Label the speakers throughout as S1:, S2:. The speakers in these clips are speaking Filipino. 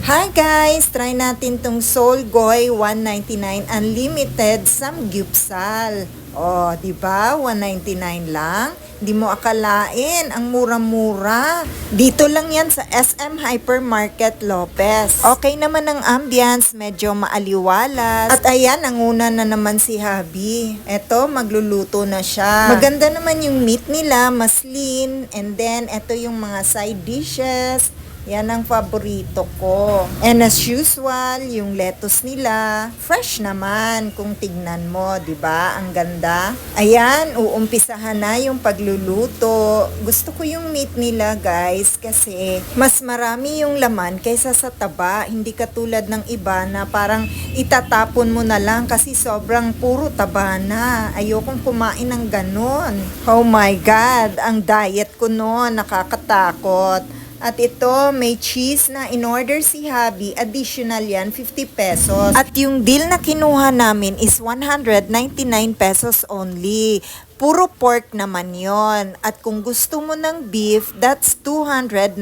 S1: Hi guys! Try natin tong Soul Goy 199 Unlimited Samgyupsal. Oh, di ba? 199 lang. Di mo akalain, ang mura-mura. Dito lang yan sa SM Hypermarket Lopez. Okay naman ang ambience, medyo maaliwalas. At ayan, nanguna na naman si Habi. Eto, magluluto na siya. Maganda naman yung meat nila, mas lean. And then, eto yung mga side dishes. Yan ang paborito ko. And as usual, yung lettuce nila, fresh naman kung tignan mo, 'di ba? Ang ganda. Ayan, uumpisahan na yung pagluluto. Gusto ko yung meat nila, guys, kasi mas marami yung laman kaysa sa taba. Hindi katulad ng iba na parang itatapon mo na lang kasi sobrang puro taba na. Ayokong kumain ng ganon. Oh my God, ang diet ko noon, nakakatakot. At ito, may cheese na in-order si Habi. Additional yan, 50 pesos. At yung deal na kinuha namin is 199 pesos only. Puro pork naman yon. At kung gusto mo ng beef, that's 299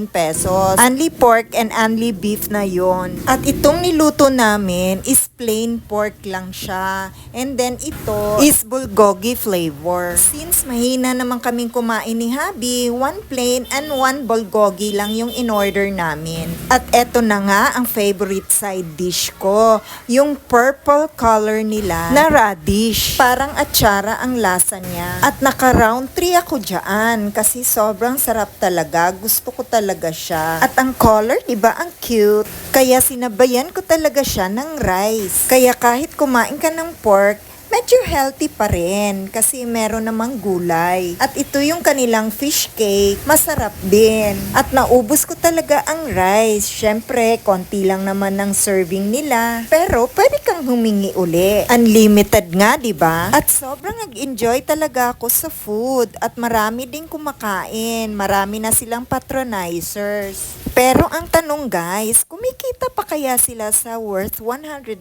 S1: pesos. Only pork and only beef na yon. At itong niluto namin is plain pork lang siya. And then ito is bulgogi flavor. Since mahina naman kaming kumain ni Habi, one plain and one bulgogi lang yung in-order namin. At eto na nga ang favorite side dish ko. Yung purple color nila na radish. Parang atsara ang lasa niya. At naka-round 3 ako dyan kasi sobrang sarap talaga. Gusto ko talaga siya. At ang color, diba, ang cute. Kaya sinabayan ko talaga siya ng rice. Kaya kahit kumain ka ng pork, medyo healthy pa rin kasi meron namang gulay. At ito yung kanilang fish cake, masarap din. At naubos ko talaga ang rice. Syempre, konti lang naman ng serving nila. Pero pwede kang humingi uli. Unlimited nga, di ba? At sobrang nag-enjoy talaga ako sa food. At marami din kumakain. Marami na silang patronizers. Pero ang tanong guys, kumikita pa kaya sila sa worth 199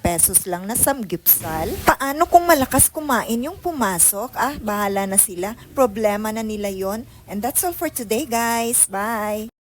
S1: pesos lang na samgyupsal? Paano kung malakas kumain yung pumasok? Bahala na sila. Problema na nila yon. And that's all for today guys. Bye!